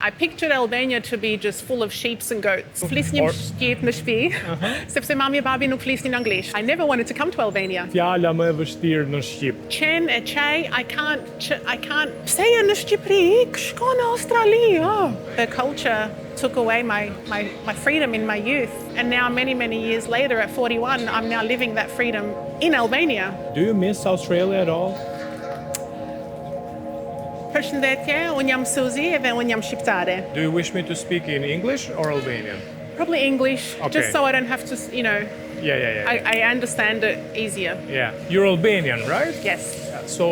I pictured Albania to be just full of sheep and goats. Flisnim shqip në shtëpi, sepse mami e babi nuk flisnin anglisht. I never wanted to come to Albania. Fjala më e vështirë në shqip. Qen e qaj, I can't. Pse je në Shqipëri? Shko në Australi. Oh. The culture took away my freedom in my youth. And now many years later at 41, I'm now living that freedom in Albania. Do you miss Australia at all? Përshëndetje, unë jam Suzi edhe unë jam Shqiptare. Do you wish me to speak in English or Albanian? Probably English, just so I don't have to, Yeah. I understand it easier. Yeah. You're Albanian, right? Yes. So,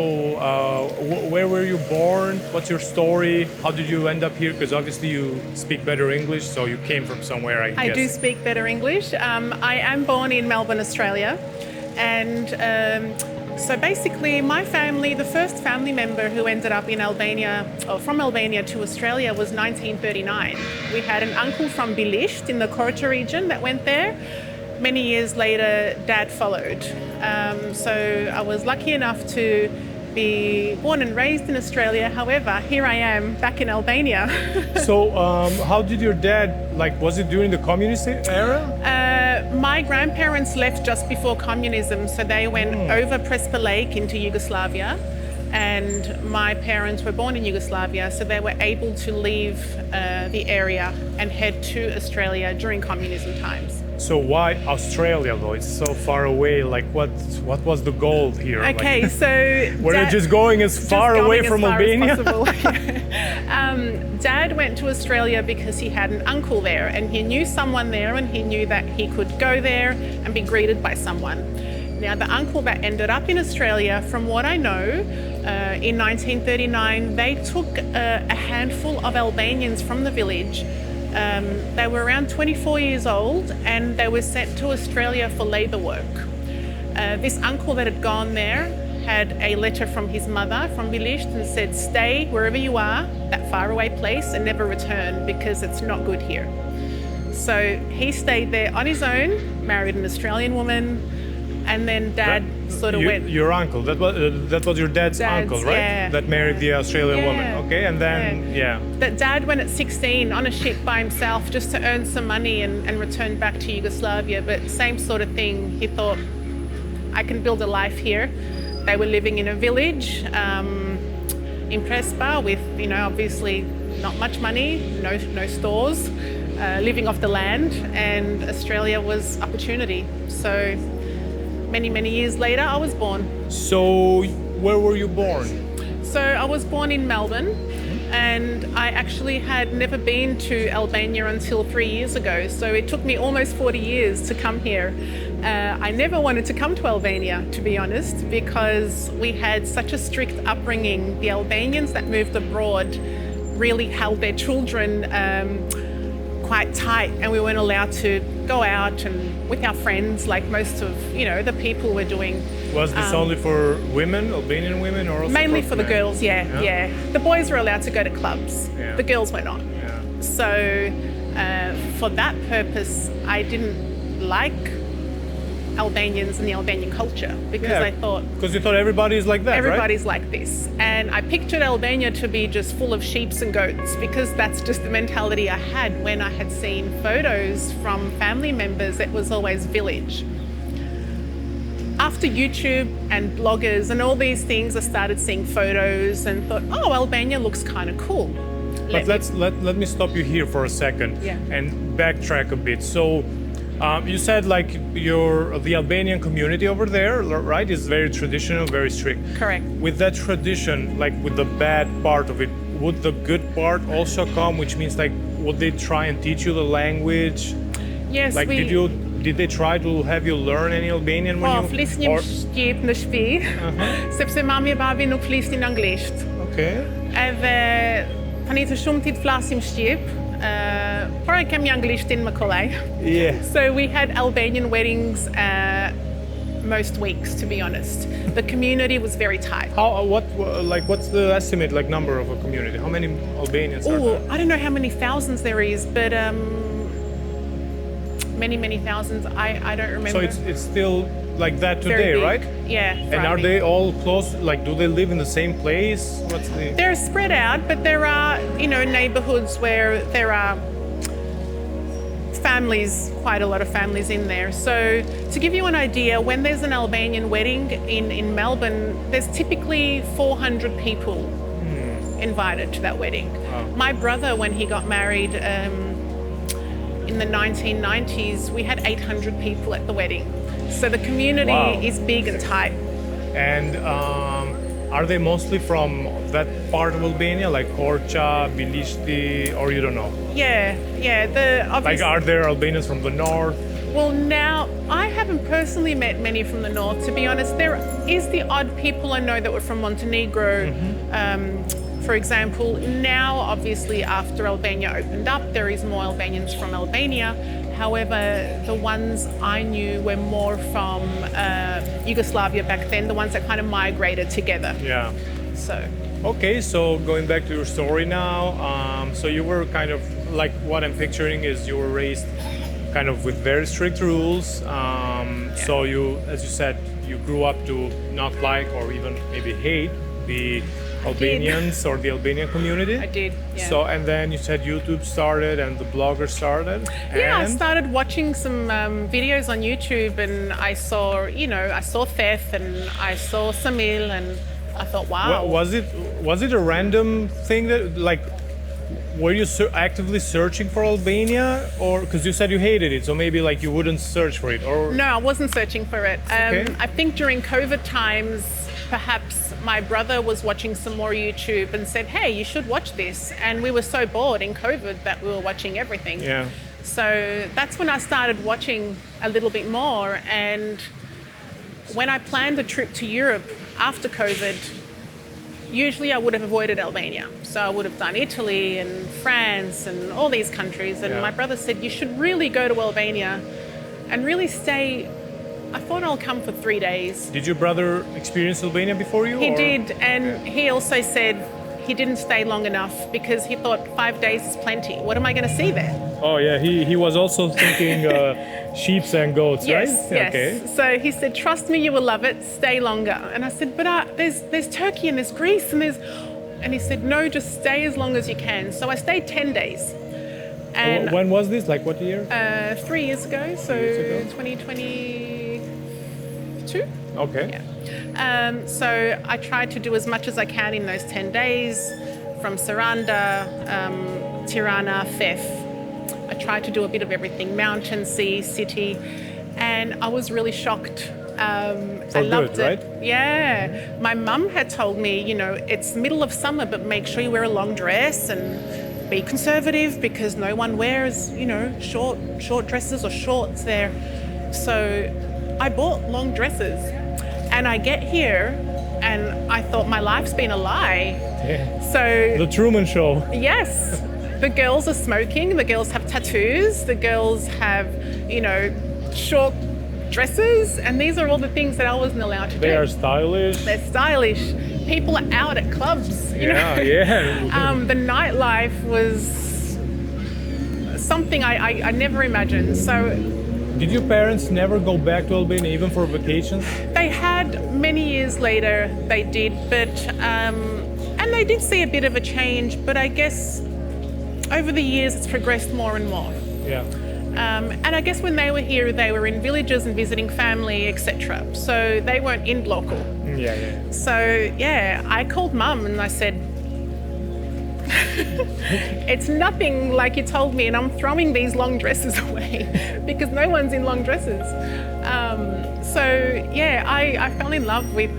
where were you born? What's your story? How did you end up here? Because obviously you speak better English, so you came from somewhere, I guess. I do speak better English. I am born in Melbourne, Australia. And so basically my family, the first family member who ended up in Albania, or from Albania to Australia, was 1939. We had an uncle from Bilisht in the Korça region that went there. Many years later, Dad followed. So I was lucky enough to be born and raised in Australia. However, here I am back in Albania. So how did your dad, was it during the communist era? My grandparents left just before communism, so they went over Prespa Lake into Yugoslavia, and my parents were born in Yugoslavia, so they were able to leave the area and head to Australia during communism times. So why Australia though? It's so far away. What was the goal here? Okay, so were you just going as far away from Albania? Dad went to Australia because he had an uncle there, and he knew someone there, and he knew that he could go there and be greeted by someone. Now, the uncle that ended up in Australia, from what I know, in 1939, they took a handful of Albanians from the village. They were around 24 years old, and they were sent to Australia for labour work. This uncle that had gone there had a letter from his mother from Bilisht and said, stay wherever you are, that faraway place, and never return because it's not good here. So he stayed there on his own, married an Australian woman, and then Dad went. Your uncle, that was your dad's uncle, right? Yeah. That married the Australian woman. Okay, and then That Dad went at 16 on a ship by himself just to earn some money and return back to Yugoslavia. But same sort of thing. He thought, I can build a life here. They were living in a village in Prespa with, obviously not much money, no stores, living off the land, and Australia was opportunity. So many years later, I was born. So where were you born? So I was born in Melbourne, and I actually had never been to Albania until 3 years ago. So it took me almost 40 years to come here. I never wanted to come to Albania, to be honest, because we had such a strict upbringing. The Albanians that moved abroad really held their children quite tight, and we weren't allowed to go out and with our friends like most of the people were doing. Was this only for women, Albanian women, or also mainly for the girls? Yeah. The boys were allowed to go to clubs. Yeah. The girls were not. Yeah. So for that purpose, I didn't like Albanians and the Albanian culture because I thought... Because you thought everybody's like that, everybody's like this. And I pictured Albania to be just full of sheep and goats because that's just the mentality I had when I had seen photos from family members. It was always village. After YouTube and bloggers and all these things, I started seeing photos and thought, oh, Albania looks kind of cool. But let me stop you here for a second and backtrack a bit. So you said the Albanian community over there, right, is very traditional, very strict. Correct. With that tradition, with the bad part of it, would the good part also come, which means would they try and teach you the language? Yes, did they try to have you learn any Albanian when you... flisnim shqip në shtëpi, sepse mami e babi nuk flisnin anglisht. Okay. Edhe tani të shumtit flasim shqip, por e kemi anglishtin më kollaj. Yeah. So we had Albanian weddings most weeks, to be honest. The community was very tight. What's the estimate number of a community? How many Albanians are there? I don't know how many thousands there is, but many thousands. I don't remember. So it's still like that Very today, big. right? Yeah. And are thriving. they all close? Like, do they live in the same place? What's the? They're spread out, but there are, neighborhoods where there are families, quite a lot of families in there. So to give you an idea, when there's an Albanian wedding in Melbourne, there's typically 400 people invited to that wedding. Wow. My brother, when he got married in the 1990s, we had 800 people at the wedding. So the community Wow. is big and tight. And are they mostly from that part of Albania, like Korça, Bilishti, or you don't know? Yeah. Like, Obviously, are there Albanians from the north? well, now I haven't personally met many from the north. To be honest, there is the odd people I know that were from Montenegro. For example, now obviously after Albania opened up, there is more Albanians from Albania. However, the ones I knew were more from Yugoslavia back then, the ones that kind of migrated together. Yeah. So, Okay, so going back to your story now, so you were kind of like, what I'm picturing is you were raised kind of with very strict rules. So you, as you said, you grew up to not like or even maybe hate the Albanians or the Albanian community. I did, yeah. So, and then you said YouTube started and the blogger started. yeah, I and started watching some videos on YouTube, and I saw, I saw Theth and I saw Samil, and I thought, wow. Was it a random thing that, like, were you actively searching for Albania, or because you said you hated it, so maybe like you wouldn't search for it, or? No, I wasn't searching for it. Okay. I think during COVID times, perhaps my brother was watching some more YouTube and said, hey, you should watch this. And we were so bored in COVID that we were watching everything. Yeah. So that's when I started watching a little bit more. And when I planned a trip to Europe after COVID, usually I would have avoided Albania. So I would have done Italy and France and all these countries. And Yeah. my brother said, you should really go to Albania and really stay. I thought I'll come for 3 days. Did your brother experience Albania before you? He or? did, and he also said he didn't stay long enough because he thought 5 days is plenty. What am I going to see there? Oh yeah, he was also thinking sheep and goats, Yes, right? yes. Okay. So he said, trust me, you will love it, stay longer. And I said, but there's Turkey and there's Greece and there's... And he said, no, just stay as long as you can. So I stayed 10 days. And When was this? Like what year? 3 years ago, so 2022. Okay. Yeah. So I tried to do as much as I can in those 10 days, from Saranda, Tirana, Thef. I tried to do a bit of everything, mountain, sea, city, and I was really shocked. I loved good, it. right? Yeah. My mum had told me, it's middle of summer, but make sure you wear a long dress and be conservative because no one wears, short dresses or shorts there. So I bought long dresses, and I get here and I thought my life's been a lie. Yeah. So The Truman Show. yes, the girls are smoking, the girls have tattoos, the girls have, short dresses, and these are all the things that I wasn't allowed to They do. are stylish. They're stylish. People are out at clubs, you know. Yeah. The nightlife was something I never imagined. So Did your parents never go back to Albania even for vacations? they had many years later, they did, but and they did see a bit of a change, but I guess over the years it's progressed more and more. Yeah. And I guess when they were here, they were in villages and visiting family, etc. So they weren't in local. Yeah. So yeah, I called mum and I said, it's nothing like you told me, and I'm throwing these long dresses away because no one's in long dresses. So yeah, I fell in love with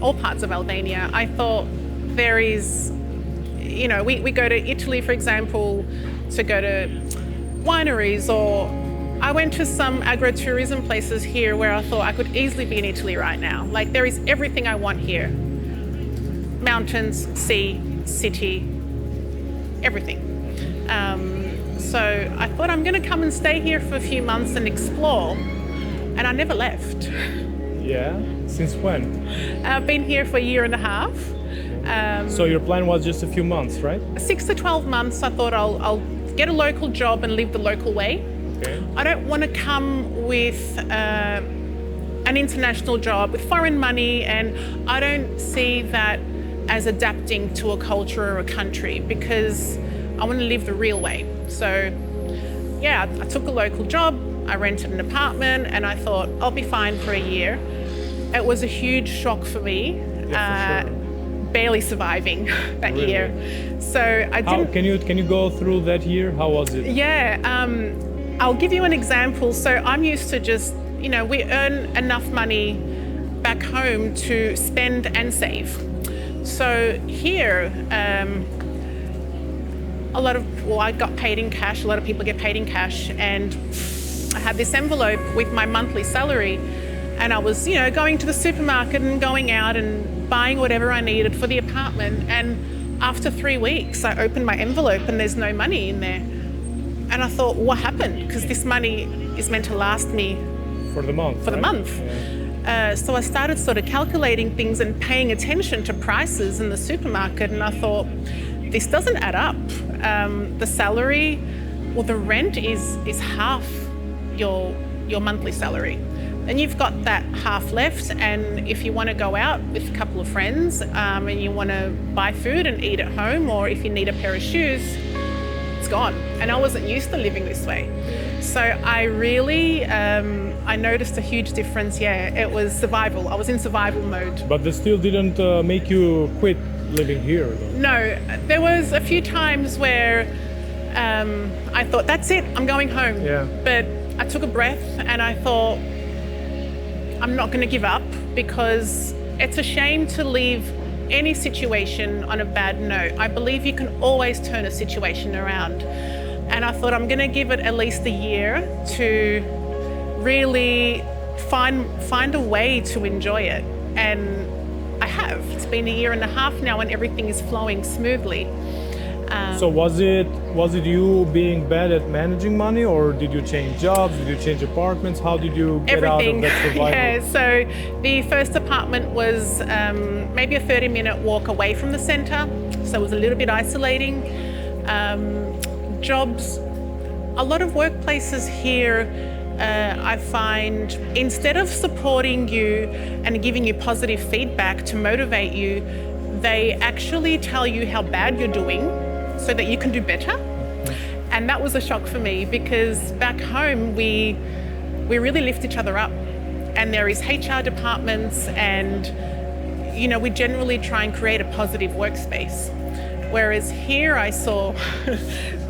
all parts of Albania. I thought there is, we go to Italy, for example, to go to wineries, or I went to some agro-tourism places here where I thought I could easily be in Italy right now. Like, there is everything I want here. Mountains, sea, city, everything. So I thought I'm going to come and stay here for a few months and explore, and I never left. Yeah? Since when? I've been here for a year and a half. So your plan was just a few months, right? 6 to 12 months, I thought I'll get a local job and live the local way. Okay. I don't want to come with an international job with foreign money, and I don't see that as adapting to a culture or a country, because I want to live the real way. So yeah, I took a local job, I rented an apartment, and I thought I'll be fine for a year. It was a huge shock for me, Yeah, for sure. barely surviving that Really? year. So I How didn't. can you go through that year? How was it? Yeah, I'll give you an example. So I'm used to just, we earn enough money back home to spend and save. So here, I got paid in cash. A lot of people get paid in cash, and I had this envelope with my monthly salary, and I was, going to the supermarket and going out and buying whatever I needed for the apartment. And after 3 weeks, I opened my envelope and there's no money in there. And I thought, what happened? Because this money is meant to last me For the month. for the right? month. Yeah. So I started sort of calculating things and paying attention to prices in the supermarket, and I thought, this doesn't add up. The salary or the rent is half your monthly salary. And you've got that half left, and if you want to go out with a couple of friends and you want to buy food and eat at home, or if you need a pair of shoes, it's gone. And I wasn't used to living this way. So I really, I noticed a huge difference. Yeah, it was survival. I was in survival mode. But this still didn't make you quit living here, though. No, there was a few times where I thought, that's it, I'm going home. Yeah. But I took a breath and I thought, I'm not going to give up, because it's a shame to leave any situation on a bad note. I believe you can always turn a situation around. And I thought, I'm going to give it at least a year to really find a way to enjoy it. And I have. It's been a year and a half now, and everything is flowing smoothly. So was it you being bad at managing money, or did you change jobs? Did you change apartments? How did you get Everything. out of that survival? Yeah, so the first apartment was maybe a 30-minute walk away from the centre, so it was a little bit isolating. Jobs, a lot of workplaces here, I find, instead of supporting you and giving you positive feedback to motivate you, they actually tell you how bad you're doing so that you can do better. And that was a shock for me, because back home we really lift each other up, and there is HR departments, and we generally try and create a positive workspace. Whereas here I saw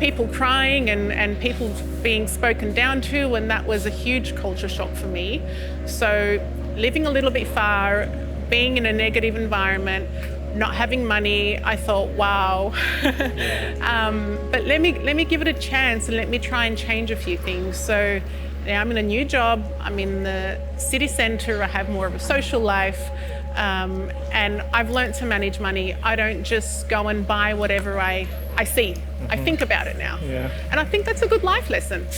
people crying and people being spoken down to, and that was a huge culture shock for me. So living a little bit far, being in a negative environment, not having money, I thought, wow. But let me give it a chance and let me try and change a few things. So now I'm in a new job, I'm in the city centre, I have more of a social life, and I've learnt to manage money. I don't just go and buy whatever I see. I think about it now. Yeah. And I think that's a good life lesson.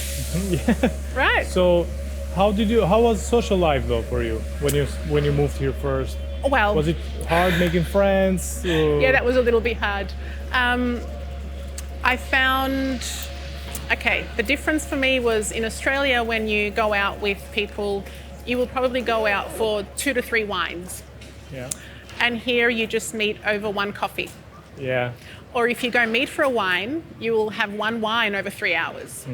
Yeah. Right. So how was social life though for you when you moved here first? Well, Was it hard making friends? yeah, that was a little bit hard. I found, the difference for me was in Australia, when you go out with people, you will probably go out for 2 to 3 wines. Yeah. And here you just meet over 1 coffee. Yeah. Or if you go meet for a wine, you will have 1 wine over 3 hours.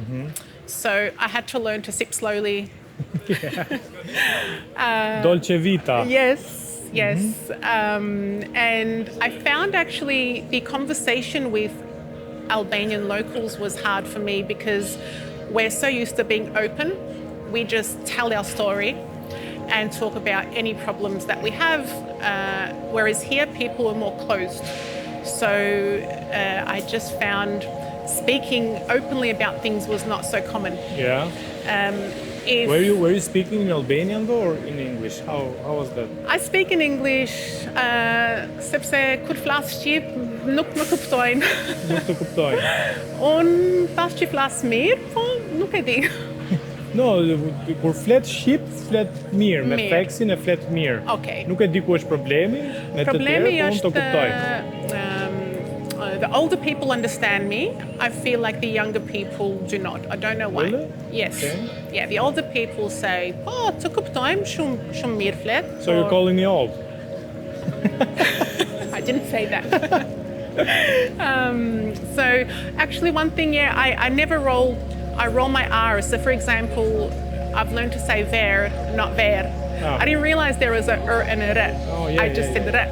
So I had to learn to sip slowly. Dolce vita. Yes. And I found actually the conversation with Albanian locals was hard for me, because we're so used to being open. We just tell our story and talk about any problems that we have, whereas here people are more closed. So I just found speaking openly about things was not so common. Yeah. Were you speaking in Albanian though, or in English? How was that? I speak in English, sepse kur flas shqip nuk më kuptojnë. Nuk të kuptoj. Unë pas që flas mirë, po nuk e di. No, kur flet shqip, flet mirë, me Mirë. theksin e flet mirë. Okej. Nuk e di ku është problemi, me të tjerë, Problemi po unë të është kuptoj. The older people understand me. I feel like the younger people do not. I don't know why. Really? Yes. Okay. Yeah, the older people say, oh, të kuptojmë shumë mirë flet. So you're calling me old? I didn't say that. So actually one thing, I never roll my R's. So for example, I've learned to say ver, not ver. Oh. I didn't realize there was a and a re. Oh, yeah, I just said re.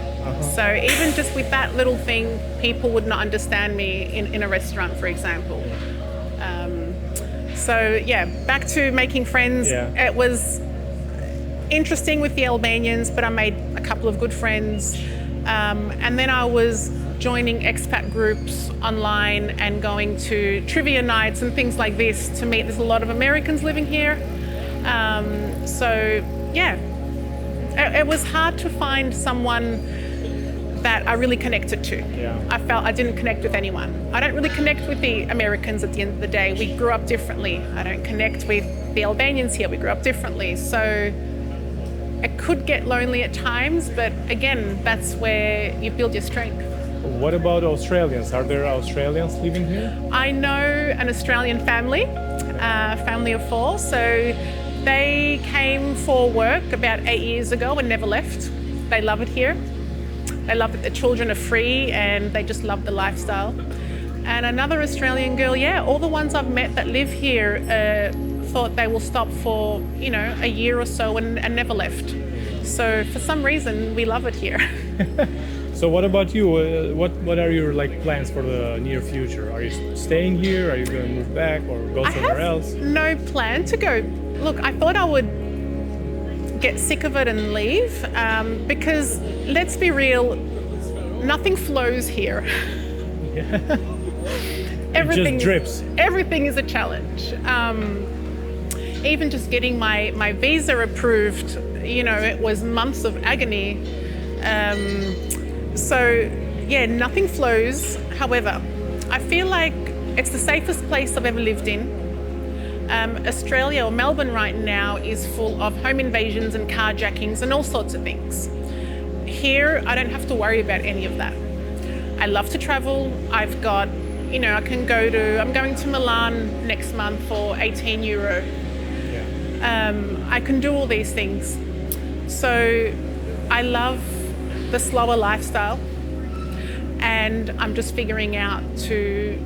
So even just with that little thing, people would not understand me in a restaurant, for example. So yeah, back to making friends. Yeah. It was interesting with the Albanians, but I made a couple of good friends. And then I was joining expat groups online and going to trivia nights and things like this to meet. There's a lot of Americans living here. So yeah, it was hard to find someone that I really connected to. Yeah. I felt I didn't connect with anyone. I don't really connect with the Americans at the end of the day. We grew up differently. I don't connect with the Albanians here. We grew up differently. So it could get lonely at times, but again, that's where you build your strength. What about Australians? Are there Australians living here? I know an Australian family, a family of 4. So they came for work about 8 years ago and never left. They love it here. They love that the children are free and they just love the lifestyle. And another Australian girl, yeah, all the ones I've met that live here thought they will stop for, a year or so and never left. So for some reason, we love it here. So what about you? What are your plans for the near future? Are you staying here? Are you going to move back or go somewhere else? No plan to go. Look, I thought I would get sick of it and leave because let's be real, nothing flows here. Yeah. Everything just drips. Everything is a challenge. Even just getting my visa approved, it was months of agony. So yeah, nothing flows. However, I feel like it's the safest place I've ever lived in. Australia or Melbourne right now is full of home invasions and carjackings and all sorts of things. Here, I don't have to worry about any of that. I love to travel. I've got, I'm going to Milan next month for 18 euro. Yeah. I can do all these things. So I love the slower lifestyle and I'm just figuring out to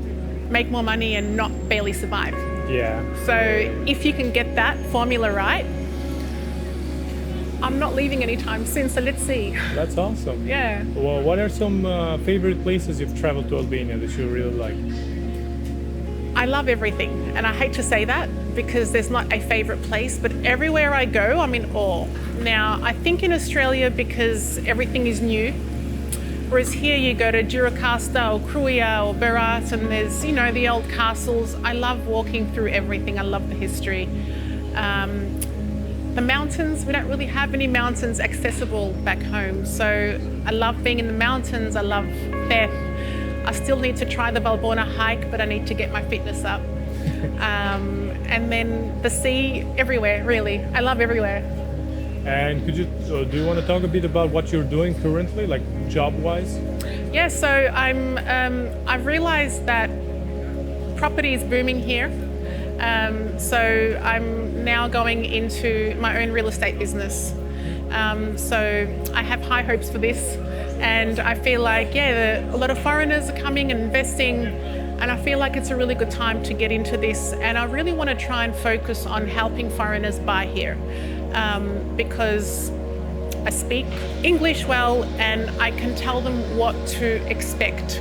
make more money and not barely survive. Yeah. So if you can get that formula right, I'm not leaving anytime soon, so let's see. That's awesome. Yeah. Well, what are some favorite places you've traveled to Albania that you really like? I love everything, and I hate to say that because there's not a favorite place, but everywhere I go, I'm in awe. Now, I think in Australia, because everything is new, whereas here you go to Juricasta or Kruja or Berat and there's, the old castles. I love walking through everything. I love the history. The mountains, we don't really have any mountains accessible back home. So I love being in the mountains. I love Beth. I still need to try the Balbona hike, but I need to get my fitness up. And then the sea everywhere, really. I love everywhere. And do you want to talk a bit about what you're doing currently, like job-wise? Yeah, so I've realized that property is booming here. So I'm now going into my own real estate business. So I have high hopes for this. And I feel like, a lot of foreigners are coming and investing. And I feel like it's a really good time to get into this. And I really want to try and focus on helping foreigners buy here. Because I speak English well and I can tell them what to expect.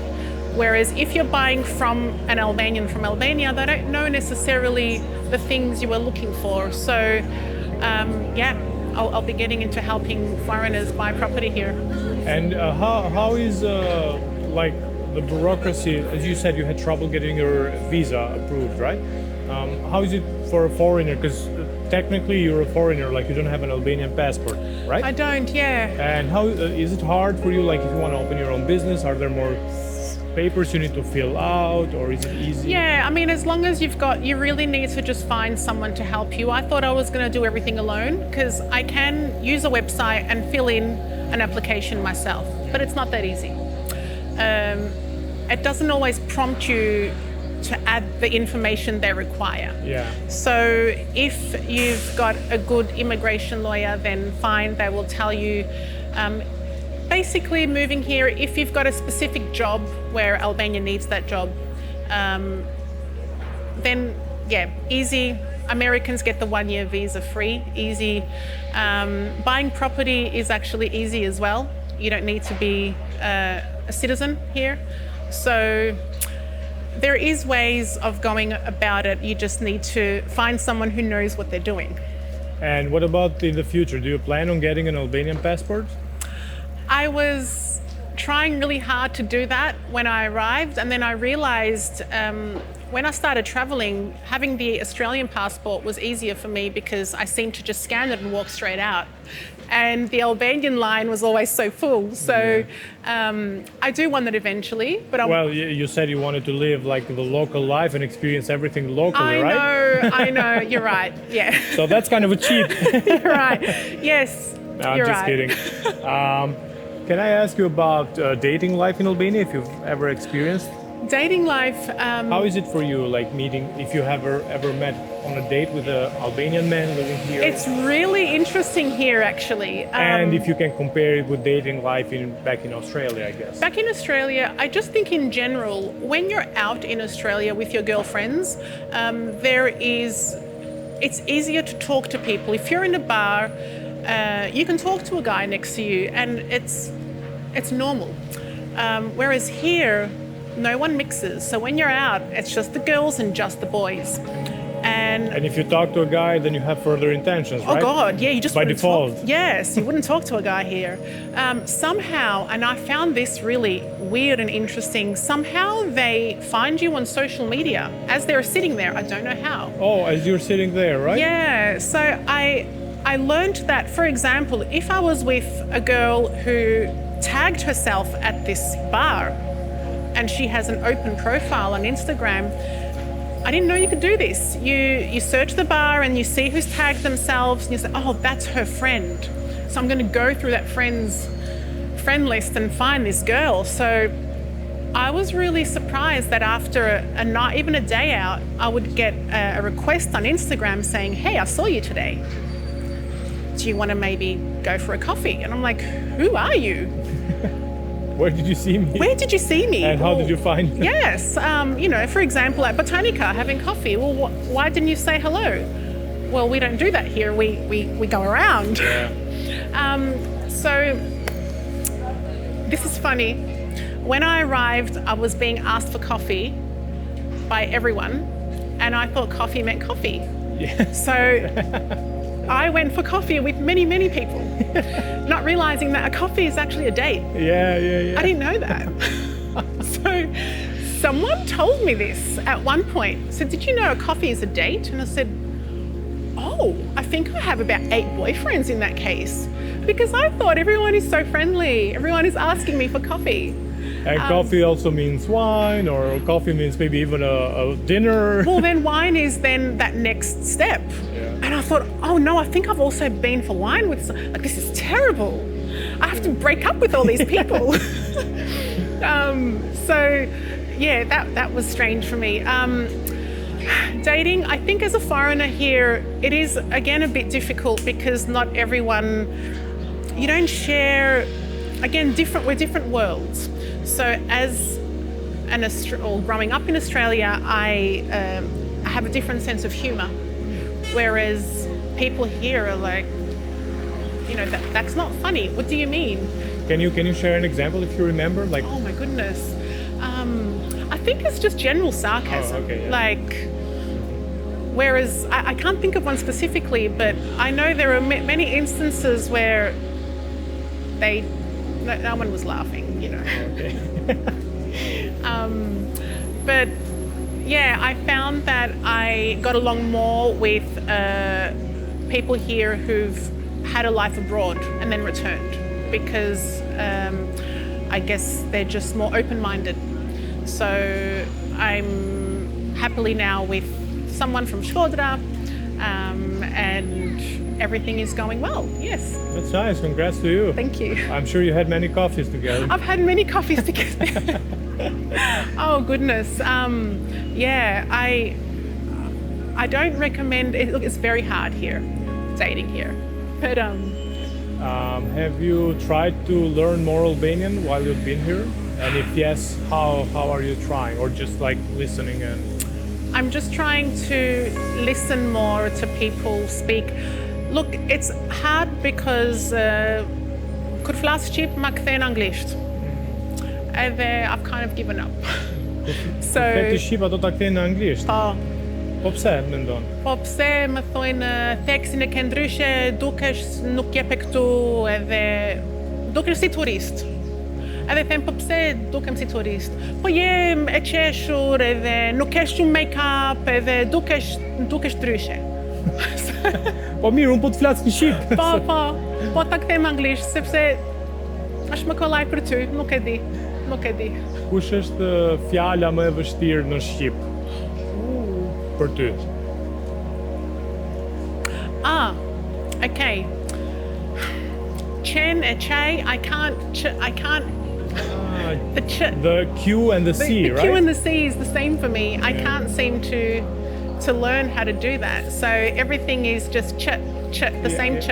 Whereas if you're buying from an Albanian from Albania, they don't know necessarily the things you are looking for. So I'll be getting into helping foreigners buy property here. And how is the bureaucracy? As you said, you had trouble getting your visa approved, right? How is it for a foreigner? Because technically you're a foreigner, you don't have an Albanian passport, right? I don't, yeah. And how is it hard for you? If you want to open your own business, are there more papers you need to fill out, or is it easy? Yeah, I mean, as long as you really need to just find someone to help you. I thought I was going to do everything alone because I can use a website and fill in an application myself, but it's not that easy. it doesn't always prompt you to add the information they require. Yeah. So if you've got a good immigration lawyer, then fine, they will tell you basically moving here, if you've got a specific job where Albania needs that job, then yeah, easy. Americans get the 1-year visa free, easy. Buying property is actually easy as well. You don't need to be a citizen here. So there is ways of going about it. You just need to find someone who knows what they're doing. And what about in the future? Do you plan on getting an Albanian passport? I was trying really hard to do that when I arrived, and then I realized when I started traveling, having the Australian passport was easier for me because I seemed to just scan it and walk straight out. And the Albanian line was always so full. So I do want it eventually, but well, you said you wanted to live like the local life and experience everything locally, right? I know, you're right, yeah. So that's kind of a cheat. You're right, yes, no, you're I'm just right. kidding. Can I ask you about dating life in Albania, if you've ever experienced? Dating life. How is it for you, like meeting, if you have ever met on a date with an Albanian man living here? It's really interesting here, actually. And if you can compare it with dating life back in Australia, I guess. Back in Australia, I just think in general, when you're out in Australia with your girlfriends, it's easier to talk to people. If you're in a bar, you can talk to a guy next to you, and it's normal. Whereas here, no one mixes. So when you're out, it's just the girls and just the boys. And if you talk to a guy, then you have further intentions, right? Oh God, yeah, you just by wouldn't default. Yes, you wouldn't talk to a guy here. Somehow, and I found this really weird and interesting, somehow they find you on social media as they're sitting there. I don't know how. Oh, as you're sitting there, right? Yeah, so I learned that, for example, if I was with a girl who tagged herself at this bar and she has an open profile on Instagram, I didn't know you could do this. You search the bar and you see who's tagged themselves and you say, oh, that's her friend. So I'm going to go through that friend list and find this girl. So I was really surprised that after a night, even a day out, I would get a request on Instagram saying, hey, I saw you today. Do you want to maybe go for a coffee? And I'm like, who are you? Where did you see me? Where did you see me? And how did you find me? Yes, for example, at Botanica having coffee. Well, why didn't you say hello? Well, we don't do that here. We go around. Yeah. So this is funny. When I arrived, I was being asked for coffee by everyone, and I thought coffee meant coffee. Yeah. So I went for coffee with many, many people, not realizing that a coffee is actually a date. Yeah. I didn't know that. So someone told me this at one point. So did you know a coffee is a date? And I said, oh, I think I have about 8 boyfriends in that case, because I thought everyone is so friendly. Everyone is asking me for coffee. And coffee also means wine, or coffee means maybe even a dinner. Well, then wine is then that next step. Yeah. And I thought, oh no, I think I've also been for wine with like, this is terrible. I have to break up with all these people. So yeah, that was strange for me. Dating, I think as a foreigner here, it is again a bit difficult because not everyone, you don't share, again, we're different worlds. So as growing up in Australia, I have a different sense of humour, whereas people here are like, that's not funny. What do you mean? Can you share an example if you remember? Like, oh my goodness, I think it's just general sarcasm. Oh, okay, yeah. Like, whereas I can't think of one specifically, but I know there are many instances where no one was laughing, Okay. But yeah, I found that I got along more with people here who've had a life abroad and then returned, because I guess they're just more open-minded. So I'm happily now with someone from Shqiptar, and everything is going well, yes. That's nice, congrats to you. Thank you. I'm sure you had many coffees together. I've had many coffees together. Oh goodness. Yeah, I don't recommend it. Look, it's very hard here, dating here. But have you tried to learn more Albanian while you've been here? And if yes, how are you trying? Or just like listening and... I'm just trying to listen more to people speak. Look, it's hard because kur flas shqip ma kthen anglisht. Edhe I've kind of given up. So Ti shqipa do ta kthej në anglisht? po, Po pse mendon? po pse më thojnë theksin e ke ndryshe, dukesh nuk jepe këtu edhe dukesh si turist. Edhe them po pse dukem si turist? Po jem e qeshur edhe nuk kesh shumë make-up edhe dukesh ndryshe. Po mirë, unë po të flas në shqip. Po ta kthem anglisht sepse është më kollaj për ty, nuk e di. Kush është fjala më e vështirë në shqip? Për ty. Okay. Chen e chai, I can't. The Q and the C, the right? Q and the C is the same for me. I can't seem to learn how to do that. So everything is just ch, the same ch.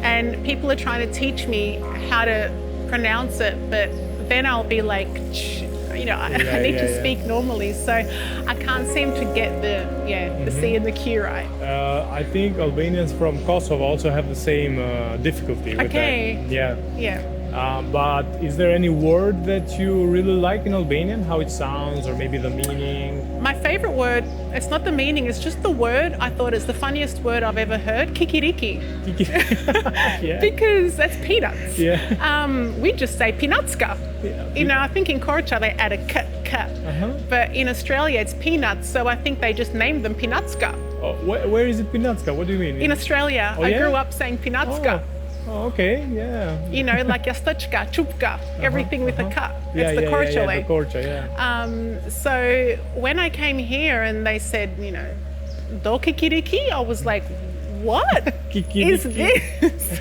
And people are trying to teach me how to pronounce it, but then I'll be like, I need to speak normally. So I can't seem to get the C and the Q right. I think Albanians from Kosovo also have the same difficulty with that. Yeah. But is there any word that you really like in Albanian? How it sounds, or maybe the meaning? My favorite word, it's not the meaning, it's just the word. I thought it's the funniest word I've ever heard, kikiriki. Yeah. Because that's peanuts. Yeah. We just say pinatska. Yeah. I think in Korcha they add a k. But in Australia it's peanuts, so I think they just named them pinatska. Oh, where is it pinatska? What do you mean? In Australia, I grew up saying pinatska. Oh, okay, yeah. Like yastuchka, chupka, everything with a ka. It's the Korcha way. The Korcha, yeah. So when I came here and they said, do kikiriki, I was like, what is this?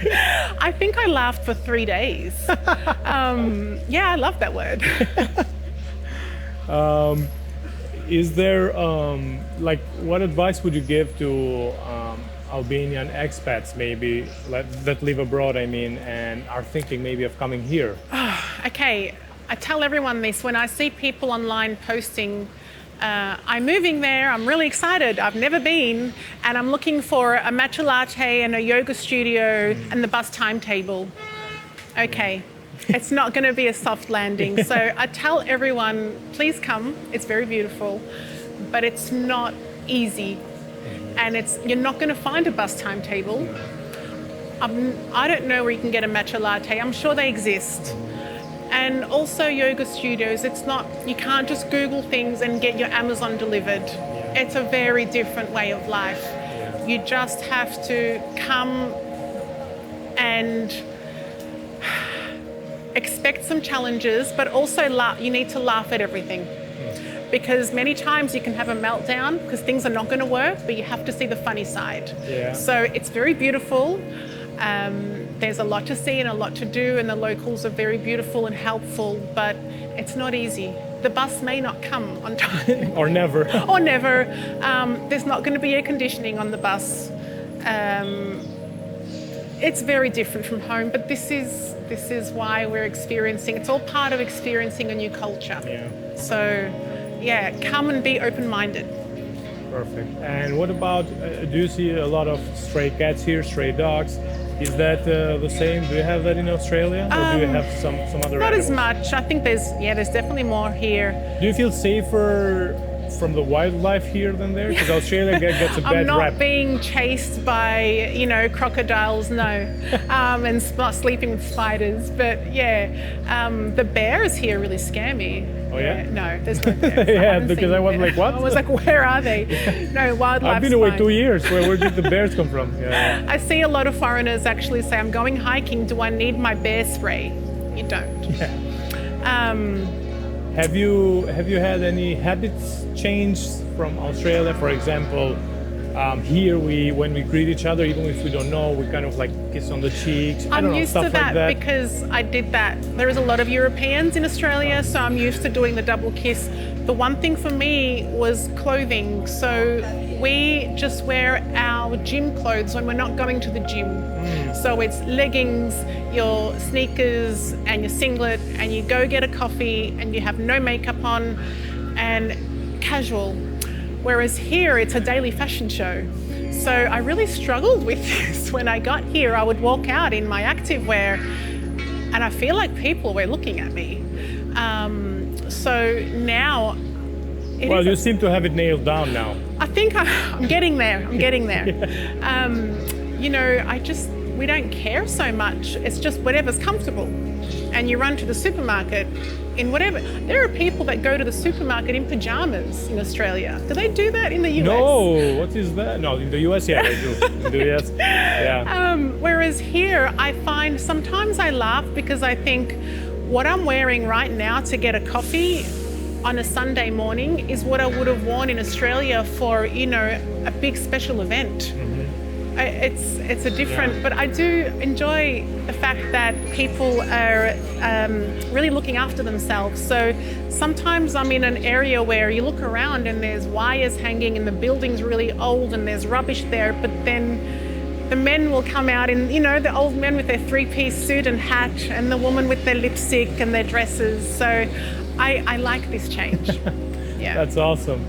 I think I laughed for 3 days. I love that word. Is there, what advice would you give to Albanian expats, maybe, that live abroad, and are thinking maybe of coming here? Okay, I tell everyone this when I see people online posting, I'm moving there, I'm really excited, I've never been, and I'm looking for a matcha latte and a yoga studio and the bus timetable. Okay, it's not going to be a soft landing. So I tell everyone, please come, it's very beautiful, but it's not easy. And you're not going to find a bus timetable. I don't know where you can get a matcha latte. I'm sure they exist. And also yoga studios, you can't just Google things and get your Amazon delivered. Yeah. It's a very different way of life. Yeah. You just have to come and expect some challenges, but also you need to laugh at everything. Because many times you can have a meltdown because things are not going to work, but you have to see the funny side. Yeah. So it's very beautiful. There's a lot to see and a lot to do, and the locals are very beautiful and helpful, but it's not easy. The bus may not come on time. Or never. Or never. There's not going to be air conditioning on the bus. It's very different from home, but this is why we're experiencing, it's all part of experiencing a new culture. Yeah. So, come and be open-minded. Perfect. And what about, do you see a lot of stray cats here, stray dogs? Is that the same? Do you have that in Australia? Or do you have some other Not animals? as much. I think there's definitely more here. Do you feel safer from the wildlife here than there? Because Australia gets a bad rap. I'm not being chased by, crocodiles, no. And sleeping with spiders. But the bears here really scare me. Oh yeah? No, there's no bears. Yeah, because I was like, what? I was like, where are they? No, wildlife. I've been away 2 years. Where did the bears come from? Yeah. I see a lot of foreigners actually say, I'm going hiking, do I need my bear spray? You don't. Yeah. Have you had any habits change from Australia? For example, Here, when we greet each other, even if we don't know, we kind of like kiss on the cheeks. I don't I'm know, used stuff to that, like that because I did that. There is a lot of Europeans in Australia, so I'm used to doing the double kiss. The one thing for me was clothing. So we just wear our gym clothes when we're not going to the gym. So it's leggings, your sneakers and your singlet, and you go get a coffee and you have no makeup on and casual. Whereas here it's a daily fashion show. So I really struggled with this. When I got here, I would walk out in my activewear and I feel like people were looking at me. So now... Well, you seem to have it nailed down now. I think I'm getting there. I'm getting there. You know, we don't care so much. It's just whatever's comfortable. And you run to the supermarket in whatever. There are people that go to the supermarket in pajamas in Australia. Do they do that in the US? No, what is that? No, in the US, yeah, they do. In the US, yeah. Whereas here, I find sometimes I laugh because I think what I'm wearing right now to get a coffee on a Sunday morning is what I would have worn in Australia for, you know, a big special event. It's a different, but I do enjoy the fact that people are really looking after themselves. So sometimes I'm in an area where you look around and there's wires hanging and the building's really old and there's rubbish there, but then the men will come out in, you know, the old men with their three-piece suit and hat, and the woman with their lipstick and their dresses. So I like this change. Yeah. That's awesome.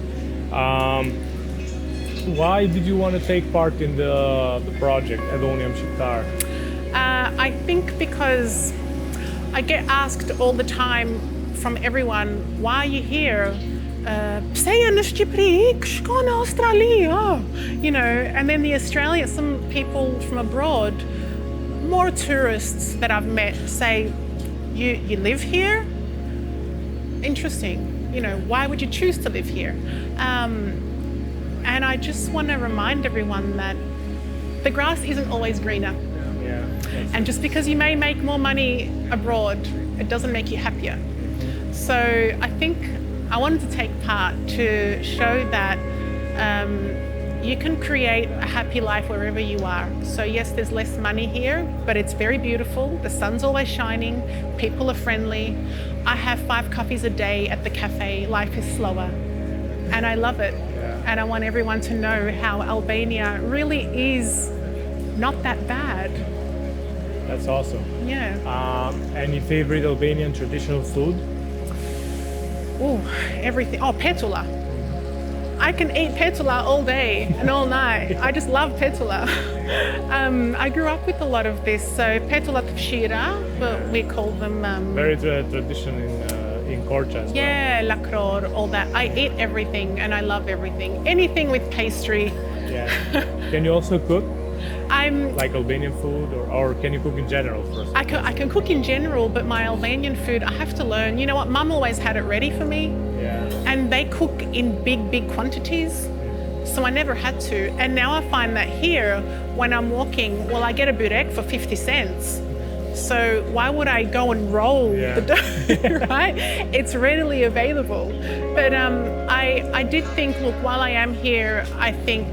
Why did you want to take part in the project, Edhe and Shqiptar? I think because I get asked all the time from everyone, why are you here? Pse je në Shqipëri, shko në Australi, you know, and then some people from abroad, more tourists that I've met say, you live here? Interesting. You know, why would you choose to live here? And I just want to remind everyone that the grass isn't always greener. Yeah. And just because you may make more money abroad, it doesn't make you happier. So I think I wanted to take part to show that you can create a happy life wherever you are. So yes, there's less money here, but it's very beautiful. The sun's always shining. People are friendly. I have 5 coffees a day at the cafe. Life is slower. And I love it. And I want everyone to know how Albania really is not that bad. That's awesome. Yeah. Any favorite Albanian traditional food? Oh, everything. Oh, petula. I can eat petula all day and all night. I just love petula. I grew up with a lot of this. So petula tfshira, but we call them... Very traditional in Korça as well. Yeah, lakror, all that. I eat everything and I love everything. Anything with pastry. Yeah. Can you also cook? I'm like Albanian food, or can you cook in general first? I can cook in general, but my Albanian food, I have to learn. You know what? Mum always had it ready for me. Yeah. And they cook in big quantities. So I never had to. And now I find that here, when I'm walking, well, I get a burek for 50 cents. So why would I go and roll the dough, right? It's readily available. But I did think, look, while I am here, I think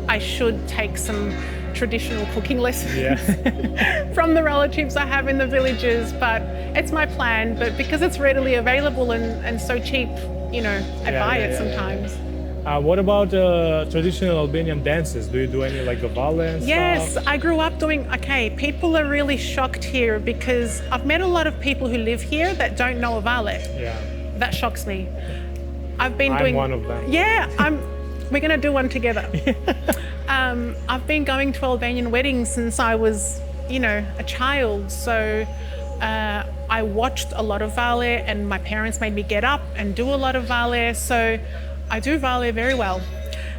I should take some traditional cooking lessons from the relatives I have in the villages. But it's my plan. But because it's readily available and so cheap, you know, I buy it sometimes. What about traditional Albanian dances? Do you do any like gavale and Yes, stuff? I grew up doing, people are really shocked here because I've met a lot of people who live here that don't know Avale. Yeah. That shocks me. I'm one of them. Yeah, we're gonna do one together. I've been going to Albanian weddings since I was, you know, a child. So I watched a lot of Vale and my parents made me get up and do a lot of Vale. So I do Vale very well.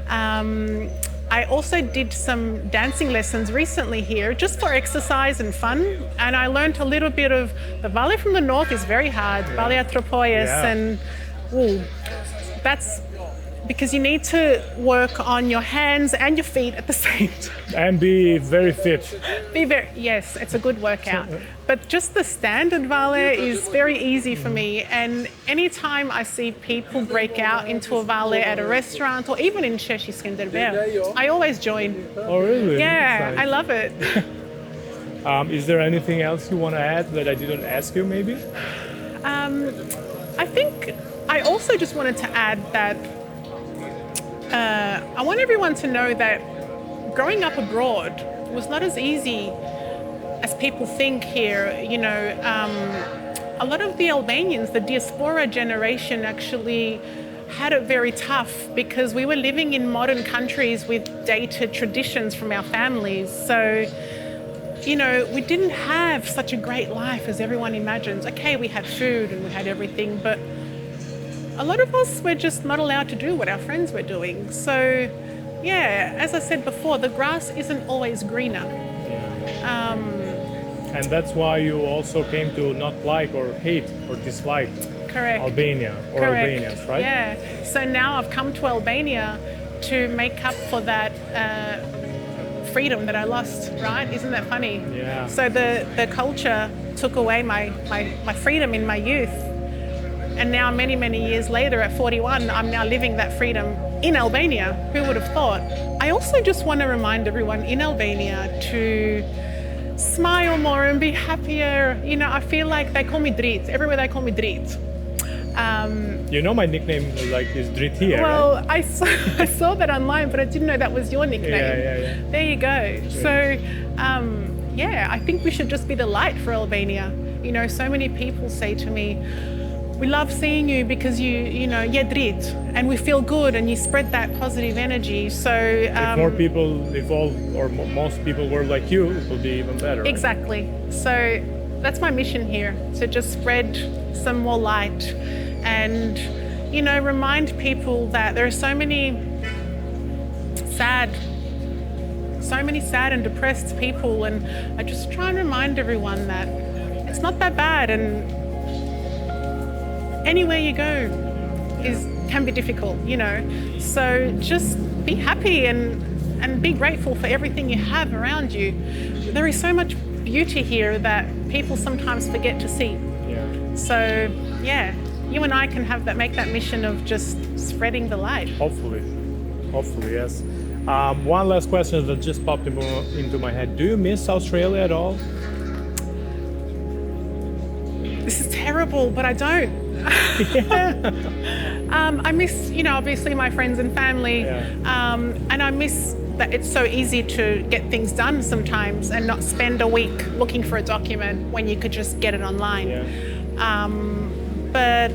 I also did some dancing lessons recently here just for exercise and fun. And I learned a little bit of the Vale from the north is very hard. Vale Atropoyas and that's because you need to work on your hands and your feet at the same time. And be very fit. Yes, it's a good workout. But just the standard vale is very easy for me. And anytime I see people break out into a vale at a restaurant or even in Češi Skenderbeja, I always join. Oh, really? Yeah, Nice. I love it. Is there anything else you want to add that I didn't ask you, maybe? I think I also just wanted to add that I want everyone to know that growing up abroad was not as easy as people think here. You know, a lot of the Albanians, the diaspora generation, actually had it very tough because we were living in modern countries with dated traditions from our families. So, you know, we didn't have such a great life as everyone imagines. Okay, we had food and we had everything, but a lot of us were just not allowed to do what our friends were doing. So, yeah, as I said before, the grass isn't always greener. And that's why you also came to not like or hate or dislike Correct. Albania or Correct. Albanians, right? Yeah. So now I've come to Albania to make up for that freedom that I lost, right? Isn't that funny? Yeah. So the culture took away my freedom in my youth. And now many, many years later at 41, I'm now living that freedom in Albania. Who would have thought? I also just want to remind everyone in Albania to smile more and be happier. You know, I feel like they call me Drit. Everywhere they call me Drit. You know my nickname like is Dritia, Well, right? I saw that online, but I didn't know that was your nickname. Yeah. There you go. So, yeah, I think we should just be the light for Albania. You know, so many people say to me, we love seeing you because you know, jedrit, and we feel good and you spread that positive energy. So If more people, if all or most people were like you, it would be even better. Right? exactly. So that's my mission here, to just spread some more light and, you know, remind people that there are so many sad and depressed people, and I just try and remind everyone that it's not that bad, and anywhere you go can be difficult, you know. So just be happy and be grateful for everything you have around you. There is so much beauty here that people sometimes forget to see. Yeah. So yeah, you and I can make that mission of just spreading the light. Hopefully, yes. One last question that just popped into my head. Do you miss Australia at all? This is terrible, but I don't. I miss, you know, obviously my friends and family, and I miss that it's so easy to get things done sometimes and not spend a week looking for a document when you could just get it online. Yeah. But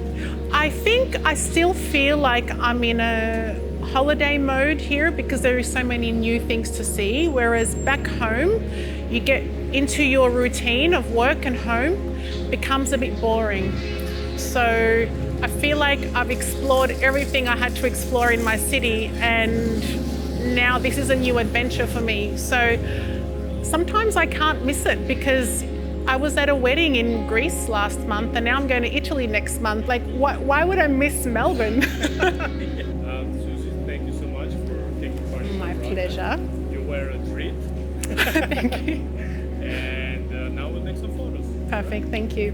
I think I still feel like I'm in a holiday mode here because there is so many new things to see, whereas back home you get into your routine of work and home, becomes a bit boring. So I feel like I've explored everything I had to explore in my city, and now this is a new adventure for me. So sometimes I can't miss it because I was at a wedding in Greece last month and now I'm going to Italy next month. Like, why would I miss Melbourne? Suzi, thank you so much for taking part in My pleasure. You were a treat. Thank you. And now we'll take some photos. Perfect, thank you.